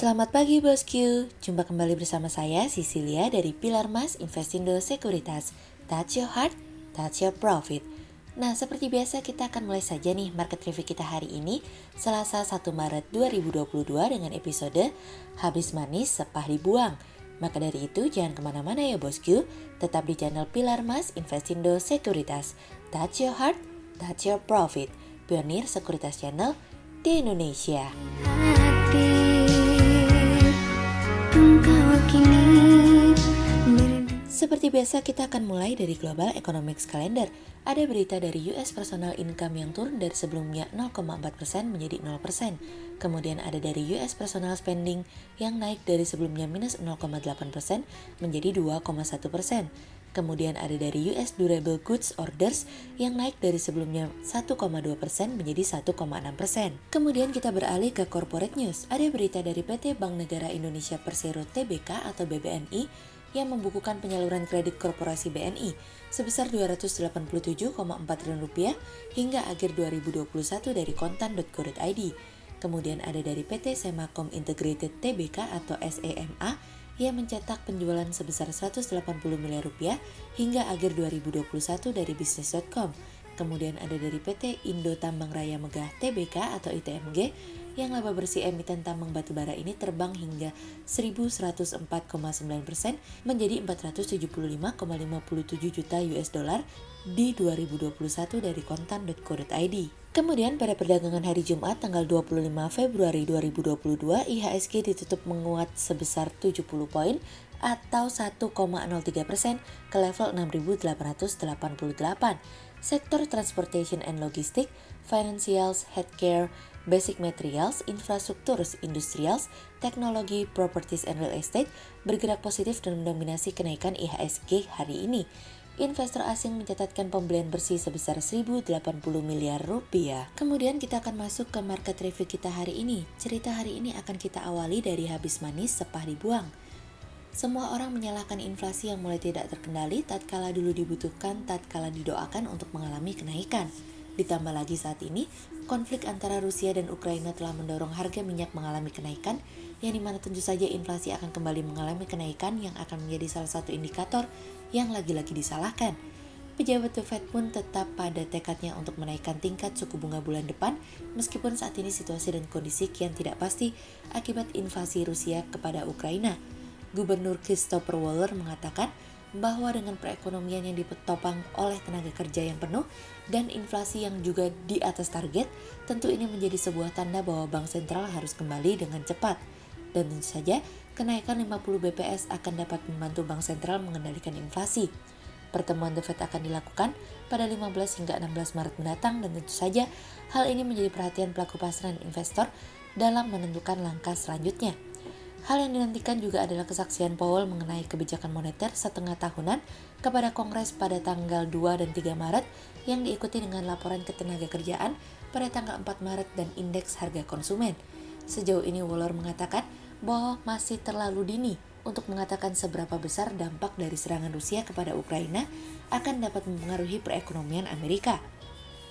Selamat pagi bosku, jumpa kembali bersama saya Cecilia dari Pilar Mas Investindo Sekuritas. Touch your heart, touch your profit. Nah, seperti biasa kita akan mulai saja nih market review kita hari ini, Selasa 1 Maret 2022 dengan episode Habis Manis Sepah Dibuang. Maka dari itu jangan kemana-mana ya bosku, tetap di channel Pilar Mas Investindo Sekuritas. Touch your heart, touch your profit. Pionir Sekuritas Channel di Indonesia. Seperti biasa kita akan mulai dari Global Economics Calendar. Ada berita dari US Personal Income yang turun dari sebelumnya 0,4% menjadi 0%. Kemudian ada dari US Personal Spending yang naik dari sebelumnya minus 0,8% menjadi 2,1%. Kemudian ada dari US Durable Goods Orders yang naik dari sebelumnya 1,2% menjadi 1,6%. Kemudian kita beralih ke Corporate News. Ada berita dari PT Bank Negara Indonesia Persero Tbk atau BBNI yang membukukan penyaluran kredit korporasi BNI sebesar Rp287,4 triliun hingga akhir 2021 dari kontan.go.id. Kemudian ada dari PT Semakom Integrated Tbk atau SEMA yang mencetak penjualan sebesar Rp180 miliar hingga akhir 2021 dari bisnis.com. Kemudian ada dari PT Indo Tambang Raya Megah Tbk atau ITMG yang laba bersih emiten tambang batubara ini terbang hingga 1.104,9% menjadi 475,57 juta US dollar di 2021 dari kontan.co.id. Kemudian pada perdagangan hari Jumat tanggal 25 Februari 2022 IHSG ditutup menguat sebesar 70 poin atau 1,03% ke level 6.888. Sektor transportation and logistik, financials, healthcare, basic materials, infrastruktur, industrials, teknologi, properties and real estate bergerak positif dan mendominasi kenaikan IHSG hari ini. Investor asing mencatatkan pembelian bersih sebesar Rp1.080 miliar. Kemudian kita akan masuk ke market review kita hari ini. Cerita hari ini akan kita awali dari habis manis sepah dibuang. Semua orang menyalahkan inflasi yang mulai tidak terkendali tatkala dulu dibutuhkan, tatkala didoakan untuk mengalami kenaikan. Ditambah lagi saat ini, konflik antara Rusia dan Ukraina telah mendorong harga minyak mengalami kenaikan, yang dimana tentu saja inflasi akan kembali mengalami kenaikan yang akan menjadi salah satu indikator yang lagi-lagi disalahkan. Pejabat The Fed pun tetap pada tekadnya untuk menaikkan tingkat suku bunga bulan depan, meskipun saat ini situasi dan kondisi kian tidak pasti akibat invasi Rusia kepada Ukraina. Gubernur Christopher Waller mengatakan bahwa dengan perekonomian yang ditopang oleh tenaga kerja yang penuh dan inflasi yang juga di atas target, tentu ini menjadi sebuah tanda bahwa bank sentral harus kembali dengan cepat. Dan tentu saja, kenaikan 50 BPS akan dapat membantu bank sentral mengendalikan inflasi. Pertemuan The Fed akan dilakukan pada 15 hingga 16 Maret mendatang dan tentu saja hal ini menjadi perhatian pelaku pasar dan investor dalam menentukan langkah selanjutnya. Hal yang dinantikan juga adalah kesaksian Powell mengenai kebijakan moneter setengah tahunan kepada Kongres pada tanggal 2 dan 3 Maret yang diikuti dengan laporan ketenaga kerjaan pada tanggal 4 Maret dan indeks harga konsumen. Sejauh ini Waller mengatakan bahwa masih terlalu dini untuk mengatakan seberapa besar dampak dari serangan Rusia kepada Ukraina akan dapat mempengaruhi perekonomian Amerika.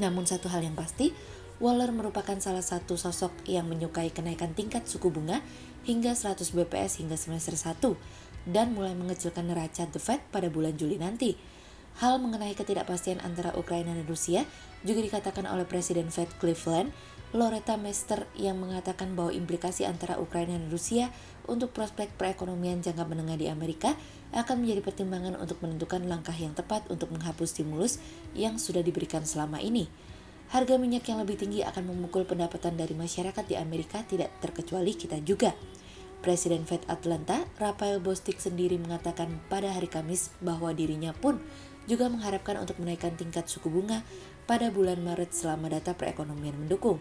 Namun satu hal yang pasti, Waller merupakan salah satu sosok yang menyukai kenaikan tingkat suku bunga hingga 100 BPS hingga semester 1 dan mulai mengecilkan neraca The Fed pada bulan Juli nanti. Hal mengenai ketidakpastian antara Ukraina dan Rusia juga dikatakan oleh Presiden Fed Cleveland, Loretta Mester, yang mengatakan bahwa implikasi antara Ukraina dan Rusia untuk prospek perekonomian jangka menengah di Amerika akan menjadi pertimbangan untuk menentukan langkah yang tepat untuk menghapus stimulus yang sudah diberikan selama ini. Harga minyak yang lebih tinggi akan memukul pendapatan dari masyarakat di Amerika, tidak terkecuali kita juga. Presiden Fed Atlanta, Raphael Bostic sendiri mengatakan pada hari Kamis bahwa dirinya pun juga mengharapkan untuk menaikkan tingkat suku bunga pada bulan Maret selama data perekonomian mendukung.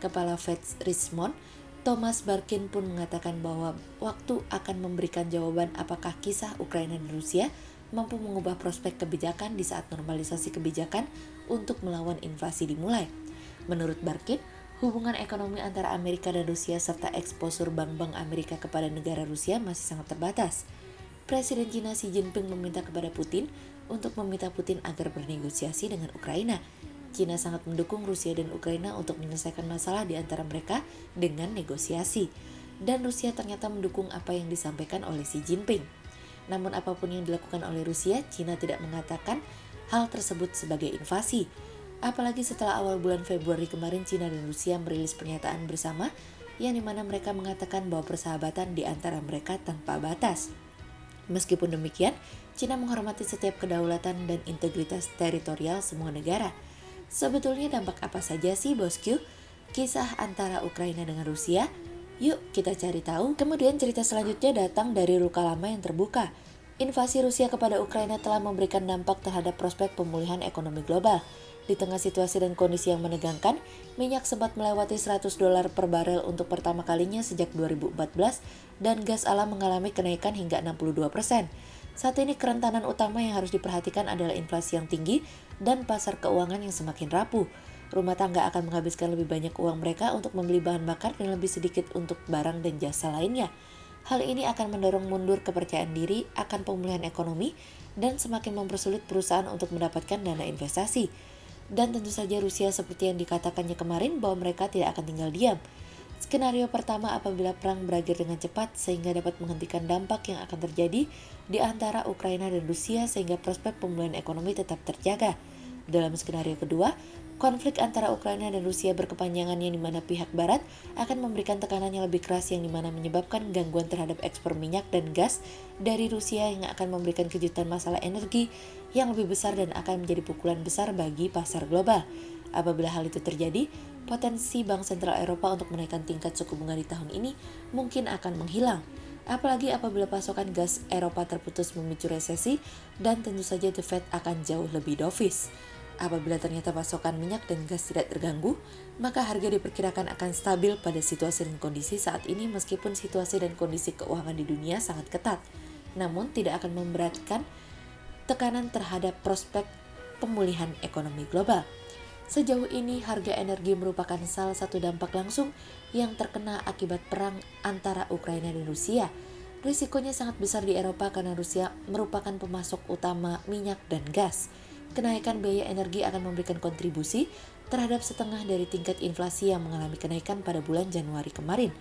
Kepala Fed Richmond, Thomas Barkin pun mengatakan bahwa waktu akan memberikan jawaban apakah kisah Ukraina dan Rusia mampu mengubah prospek kebijakan di saat normalisasi kebijakan untuk melawan inflasi dimulai. Menurut Barkin, hubungan ekonomi antara Amerika dan Rusia serta eksposur bank-bank Amerika kepada negara Rusia masih sangat terbatas. Presiden Cina Xi Jinping meminta kepada Putin untuk meminta Putin agar bernegosiasi dengan Ukraina. Cina sangat mendukung Rusia dan Ukraina untuk menyelesaikan masalah di antara mereka dengan negosiasi. dan Rusia ternyata mendukung apa yang disampaikan oleh Xi Jinping. Namun apapun yang dilakukan oleh Rusia, Cina tidak mengatakan hal tersebut sebagai invasi. Apalagi setelah awal bulan Februari kemarin Cina dan Rusia merilis pernyataan bersama yang dimana mereka mengatakan bahwa persahabatan di antara mereka tanpa batas. Meskipun demikian, Cina menghormati setiap kedaulatan dan integritas teritorial semua negara. Sebetulnya dampak apa saja sih bosku kisah antara Ukraina dengan Rusia? Yuk kita cari tahu. Kemudian cerita selanjutnya datang dari luka lama yang terbuka. Invasi Rusia kepada Ukraina telah memberikan dampak terhadap prospek pemulihan ekonomi global. Di tengah situasi dan kondisi yang menegangkan, minyak sempat melewati $100 per barel untuk pertama kalinya sejak 2014 dan gas alam mengalami kenaikan hingga 62%. Saat ini kerentanan utama yang harus diperhatikan adalah inflasi yang tinggi dan pasar keuangan yang semakin rapuh. Rumah tangga akan menghabiskan lebih banyak uang mereka untuk membeli bahan bakar dan lebih sedikit untuk barang dan jasa lainnya. Hal ini akan mendorong mundur kepercayaan diri akan pemulihan ekonomi dan semakin mempersulit perusahaan untuk mendapatkan dana investasi. Dan tentu saja Rusia seperti yang dikatakannya kemarin bahwa mereka tidak akan tinggal diam. Skenario pertama apabila perang berakhir dengan cepat sehingga dapat menghentikan dampak yang akan terjadi di antara Ukraina dan Rusia sehingga prospek pemulihan ekonomi tetap terjaga. Dalam skenario kedua, konflik antara Ukraina dan Rusia berkepanjangan yang dimana pihak Barat akan memberikan tekanan yang lebih keras yang dimana menyebabkan gangguan terhadap ekspor minyak dan gas dari Rusia yang akan memberikan kejutan masalah energi yang lebih besar dan akan menjadi pukulan besar bagi pasar global. Apabila hal itu terjadi, potensi Bank Sentral Eropa untuk menaikkan tingkat suku bunga di tahun ini mungkin akan menghilang. Apalagi apabila pasokan gas Eropa terputus memicu resesi dan tentu saja The Fed akan jauh lebih dovish. Apabila ternyata pasokan minyak dan gas tidak terganggu, maka harga diperkirakan akan stabil pada situasi dan kondisi saat ini meskipun situasi dan kondisi keuangan di dunia sangat ketat. Namun tidak akan memberatkan tekanan terhadap prospek pemulihan ekonomi global. Sejauh ini harga energi merupakan salah satu dampak langsung yang terkena akibat perang antara Ukraina dan Rusia. Risikonya sangat besar di Eropa karena Rusia merupakan pemasok utama minyak dan gas. Kenaikan biaya energi akan memberikan kontribusi terhadap setengah dari tingkat inflasi yang mengalami kenaikan pada bulan Januari kemarin.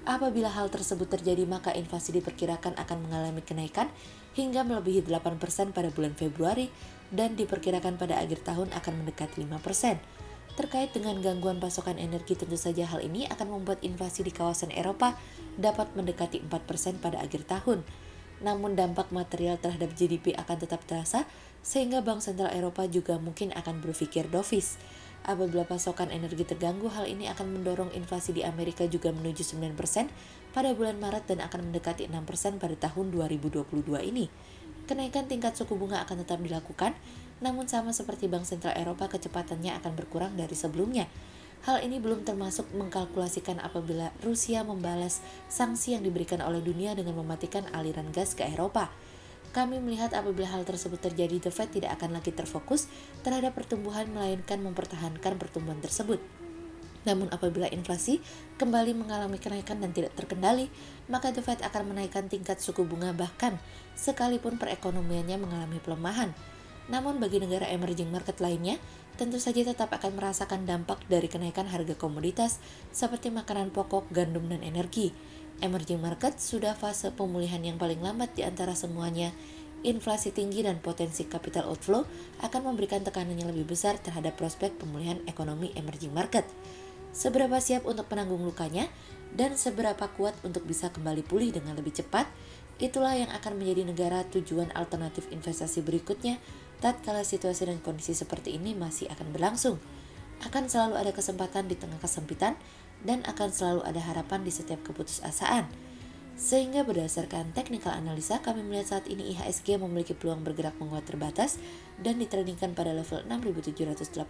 Apabila hal tersebut terjadi, maka inflasi diperkirakan akan mengalami kenaikan hingga melebihi 8% pada bulan Februari dan diperkirakan pada akhir tahun akan mendekati 5%. Terkait dengan gangguan pasokan energi, tentu saja hal ini akan membuat inflasi di kawasan Eropa dapat mendekati 4% pada akhir tahun. Namun dampak material terhadap GDP akan tetap terasa sehingga Bank Sentral Eropa juga mungkin akan berpikir dovish. Apabila pasokan energi terganggu, hal ini akan mendorong inflasi di Amerika juga menuju 9% pada bulan Maret dan akan mendekati 6% pada tahun 2022 ini. Kenaikan tingkat suku bunga akan tetap dilakukan, namun sama seperti Bank Sentral Eropa kecepatannya akan berkurang dari sebelumnya. Hal ini belum termasuk mengkalkulasikan apabila Rusia membalas sanksi yang diberikan oleh dunia dengan mematikan aliran gas ke Eropa. Kami melihat apabila hal tersebut terjadi, The Fed tidak akan lagi terfokus terhadap pertumbuhan melainkan mempertahankan pertumbuhan tersebut. Namun apabila inflasi kembali mengalami kenaikan dan tidak terkendali, maka The Fed akan menaikkan tingkat suku bunga bahkan sekalipun perekonomiannya mengalami pelemahan. Namun bagi negara emerging market lainnya, tentu saja tetap akan merasakan dampak dari kenaikan harga komoditas seperti makanan pokok, gandum, dan energi. Emerging market sudah fase pemulihan yang paling lambat di antara semuanya. Inflasi tinggi dan potensi capital outflow akan memberikan tekanan yang lebih besar terhadap prospek pemulihan ekonomi emerging market. Seberapa siap untuk menanggung lukanya dan seberapa kuat untuk bisa kembali pulih dengan lebih cepat, itulah yang akan menjadi negara tujuan alternatif investasi berikutnya tatkala situasi dan kondisi seperti ini masih akan berlangsung. Akan selalu ada kesempatan di tengah kesempitan dan akan selalu ada harapan di setiap keputusasaan. Sehingga berdasarkan technical analisa, kami melihat saat ini IHSG memiliki peluang bergerak menguat terbatas dan ditradingkan pada level 6.789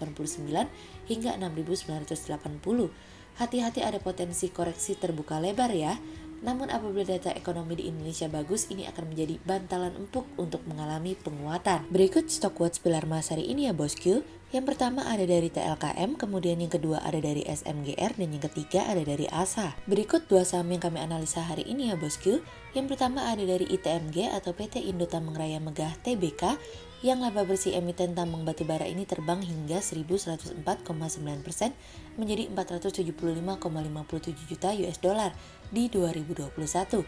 hingga 6.980. Hati-hati ada potensi koreksi terbuka lebar ya. Namun apabila data ekonomi di Indonesia bagus, ini akan menjadi bantalan empuk untuk mengalami penguatan. Berikut stok quotes pilar emas hari ini ya bosku. Yang pertama ada dari TLKM, kemudian yang kedua ada dari SMGR, dan yang ketiga ada dari ASA. Berikut dua saham yang kami analisa hari ini ya bosku. Yang pertama ada dari ITMG atau PT Indo Tameng Raya Megah Tbk, yang laba bersih emiten tambang batubara ini terbang hingga 1.104,9% menjadi 475,57 juta US dollar di 2021.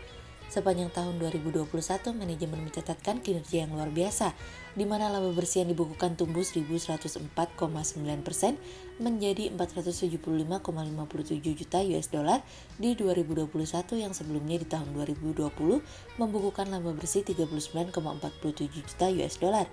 Sepanjang tahun 2021, manajemen mencatatkan kinerja yang luar biasa, di mana laba bersih yang dibukukan tumbuh 1.104,9% menjadi 475,57 juta US dollar di 2021 yang sebelumnya di tahun 2020 membukukan laba bersih 39,47 juta US dollar.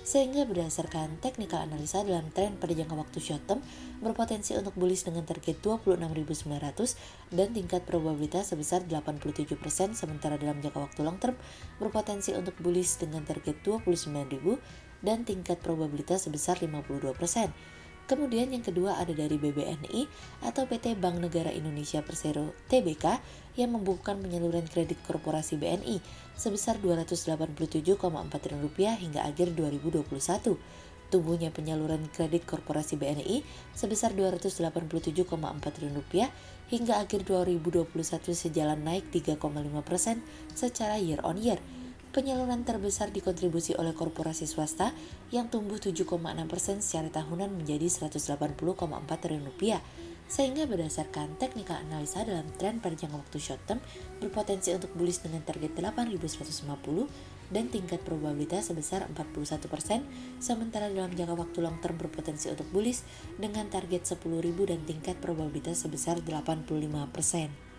Sehingga berdasarkan teknikal analisa dalam tren pada jangka waktu short term berpotensi untuk bullish dengan target 26.900 dan tingkat probabilitas sebesar 87%, sementara dalam jangka waktu long term berpotensi untuk bullish dengan target 29.000 dan tingkat probabilitas sebesar 52%. Kemudian yang kedua ada dari BBNI atau PT Bank Negara Indonesia Persero Tbk yang membukukan penyaluran kredit korporasi BNI sebesar Rp287,4 triliun hingga akhir 2021. Tumbuhnya penyaluran kredit korporasi BNI sebesar Rp287,4 triliun hingga akhir 2021 sejalan naik 3,5% secara year on year. Penyaluran terbesar dikontribusi oleh korporasi swasta yang tumbuh 7,6% secara tahunan menjadi Rp180,4 triliun. Sehingga berdasarkan teknikal analisa dalam tren pada jangka waktu short term berpotensi untuk bullish dengan target 8.150 dan tingkat probabilitas sebesar 41%, sementara dalam jangka waktu long term berpotensi untuk bullish dengan target 10.000 dan tingkat probabilitas sebesar 85%.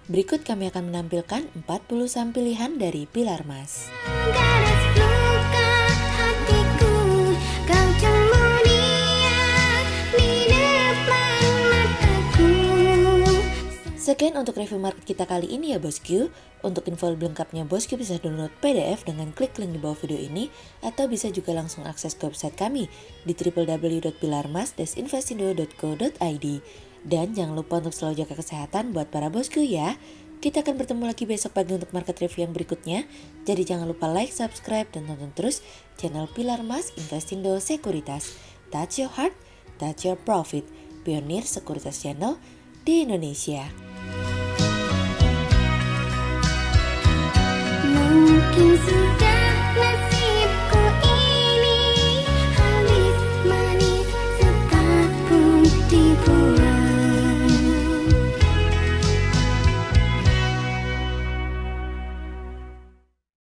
Berikut kami akan menampilkan 40 saham pilihan dari Pilar Mas. Garis luka hatiku, kau cemuria di depan mataku. Sekian untuk review market kita kali ini ya bosku. Untuk info lebih lengkapnya bosku bisa download PDF dengan klik link di bawah video ini, atau bisa juga langsung akses ke website kami di www.pilarmas-investindo.co.id. Dan jangan lupa untuk selalu jaga kesehatan buat para bosku ya. Kita akan bertemu lagi besok pagi untuk market review yang berikutnya. Jadi jangan lupa like, subscribe, dan tonton terus channel Pilar Mas Investindo Sekuritas. Touch your heart, touch your profit. Pionir Sekuritas Channel di Indonesia. Mungkin sudah